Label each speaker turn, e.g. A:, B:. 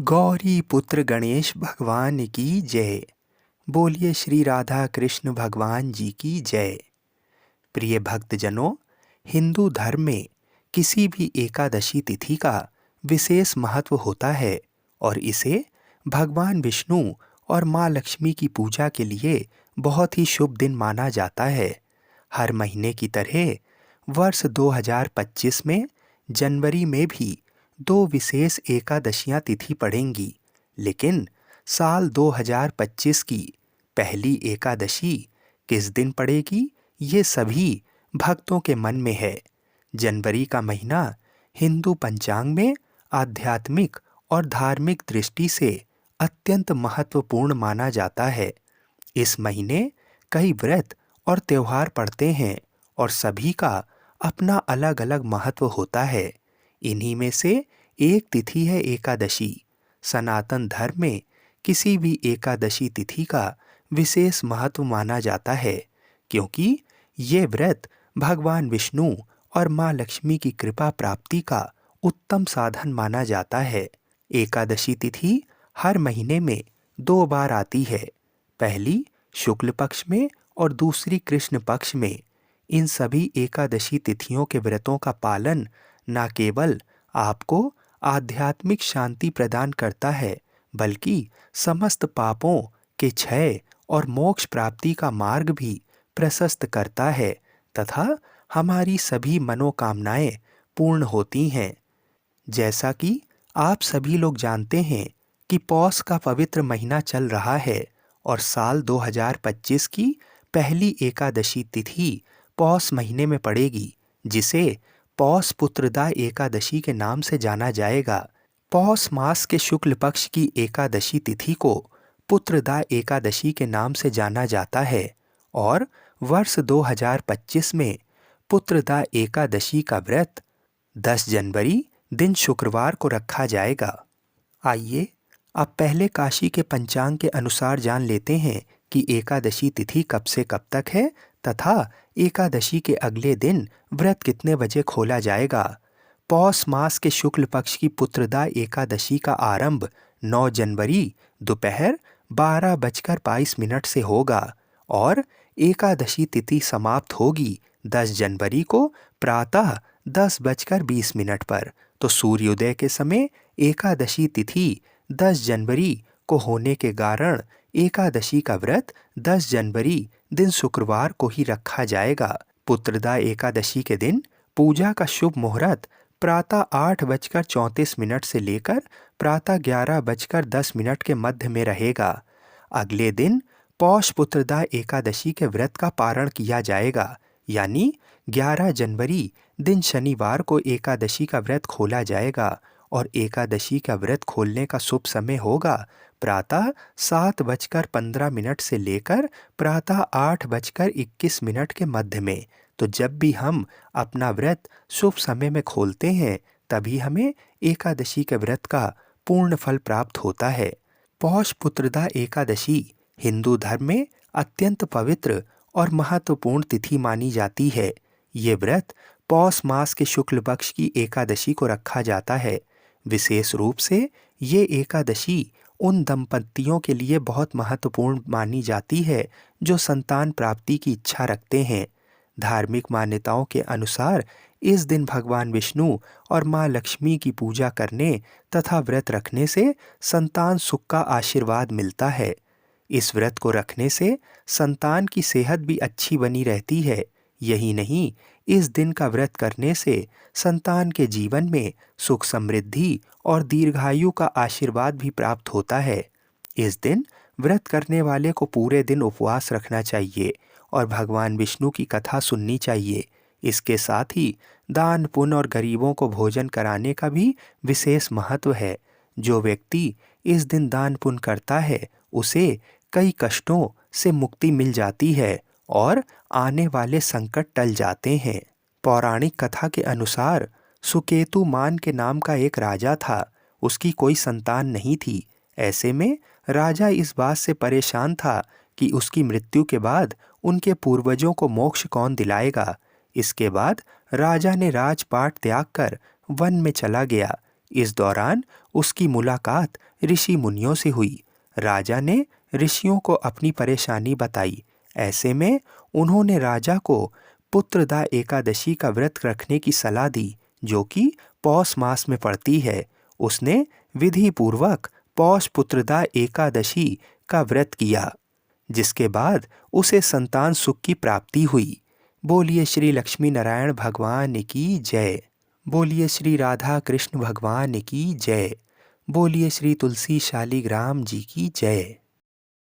A: गौरी पुत्र गणेश भगवान की जय। बोलिए श्री राधा कृष्ण भगवान जी की जय। प्रिय भक्तजनों, हिंदू धर्म में किसी भी एकादशी तिथि का विशेष महत्व होता है और इसे भगवान विष्णु और माँ लक्ष्मी की पूजा के लिए बहुत ही शुभ दिन माना जाता है। हर महीने की तरह वर्ष 2025 में जनवरी में भी दो विशेष एकादशियां तिथि पड़ेंगी, लेकिन साल 2025 की पहली एकादशी किस दिन पड़ेगी ये सभी भक्तों के मन में है। जनवरी का महीना हिंदू पंचांग में आध्यात्मिक और धार्मिक दृष्टि से अत्यंत महत्वपूर्ण माना जाता है। इस महीने कई व्रत और त्योहार पड़ते हैं और सभी का अपना अलग-अलग महत्व होता है। इन्हीं में से एक तिथि है एकादशी। सनातन धर्म में किसी भी एकादशी तिथि का विशेष महत्व माना जाता है, क्योंकि ये व्रत भगवान विष्णु और माँ लक्ष्मी की कृपा प्राप्ति का उत्तम साधन माना जाता है। एकादशी तिथि हर महीने में 2 बार आती है, पहली शुक्ल पक्ष में और दूसरी कृष्ण पक्ष में। इन सभी एकादशी तिथियों के व्रतों का पालन न केवल आपको आध्यात्मिक शांति प्रदान करता है, बल्कि समस्त पापों के क्षय और मोक्ष प्राप्ति का मार्ग भी प्रशस्त करता है तथा हमारी सभी मनोकामनाएं पूर्ण होती हैं। जैसा कि आप सभी लोग जानते हैं कि पौष का पवित्र महीना चल रहा है और साल 2025 की पहली एकादशी तिथि पौष महीने में पड़ेगी, जिसे पौष पुत्रदा एकादशी के नाम से जाना जाएगा। पौष मास के शुक्ल पक्ष की एकादशी तिथि को पुत्रदा एकादशी के नाम से जाना जाता है और वर्ष 2025 में पुत्रदा एकादशी का व्रत 10 जनवरी दिन शुक्रवार को रखा जाएगा। आइए अब पहले काशी के पंचांग के अनुसार जान लेते हैं कि एकादशी तिथि कब से कब तक है तथा एकादशी के अगले दिन व्रत कितने बजे खोला जाएगा। पौष मास के शुक्ल पक्ष की पुत्रदा एकादशी का आरंभ 9 जनवरी दोपहर 12:22 से होगा और एकादशी तिथि समाप्त होगी 10 जनवरी को प्रातः 10:20 पर। तो सूर्योदय के समय एकादशी तिथि 10 जनवरी को होने के कारण एकादशी का व्रत 10 जनवरी दिन शुक्रवार को ही रखा जाएगा। पुत्रदा एकादशी के दिन पूजा का शुभ मुहूर्त प्रातः 8:34 से लेकर प्रातः 11:10 के मध्य में रहेगा। अगले दिन पौष पुत्रदा एकादशी के व्रत का पारण किया जाएगा, यानी 11 जनवरी दिन शनिवार को एकादशी का व्रत खोला जाएगा और एकादशी का व्रत खोलने का शुभ समय होगा प्रातः 7:15 से लेकर प्रातः 8:21 के मध्य में। तो जब भी हम अपना व्रत शुभ समय में खोलते हैं, तभी हमें एकादशी के व्रत का पूर्ण फल प्राप्त होता है। पौष पुत्रदा एकादशी हिंदू धर्म में अत्यंत पवित्र और महत्वपूर्ण तिथि मानी जाती है। ये व्रत पौष मास के शुक्ल पक्ष की एकादशी को रखा जाता है। विशेष रूप से ये एकादशी उन दंपतियों के लिए बहुत महत्वपूर्ण मानी जाती है जो संतान प्राप्ति की इच्छा रखते हैं। धार्मिक मान्यताओं के अनुसार इस दिन भगवान विष्णु और माँ लक्ष्मी की पूजा करने तथा व्रत रखने से संतान सुख का आशीर्वाद मिलता है। इस व्रत को रखने से संतान की सेहत भी अच्छी बनी रहती है। यही नहीं, इस दिन का व्रत करने से संतान के जीवन में सुख समृद्धि और दीर्घायु का आशीर्वाद भी प्राप्त होता है। इस दिन व्रत करने वाले को पूरे दिन उपवास रखना चाहिए और भगवान विष्णु की कथा सुननी चाहिए। इसके साथ ही दान पुण्य और गरीबों को भोजन कराने का भी विशेष महत्व है। जो व्यक्ति इस दिन दान पुण्य करता है, उसे कई कष्टों से मुक्ति मिल जाती है और आने वाले संकट टल जाते हैं। पौराणिक कथा के अनुसार सुकेतु मान के नाम का एक राजा था। उसकी कोई संतान नहीं थी। ऐसे में राजा इस बात से परेशान था कि उसकी मृत्यु के बाद उनके पूर्वजों को मोक्ष कौन दिलाएगा। इसके बाद राजा ने राजपाट त्याग कर वन में चला गया, इस दौरान उसकी मुलाकात ऋषि मुनियों से हुई। राजा ने ऋषियों को अपनी परेशानी बताई। ऐसे में उन्होंने राजा को पुत्रदा एकादशी का व्रत रखने की सलाह दी, जो कि पौष मास में पड़ती है। उसने विधि पूर्वक पौष पुत्रदा एकादशी का व्रत किया, जिसके बाद उसे संतान सुख की प्राप्ति हुई। बोलिए श्री लक्ष्मी नारायण भगवान की जय। बोलिए श्री राधा कृष्ण भगवान की जय। बोलिए श्री तुलसी शालिग्राम जी की जय।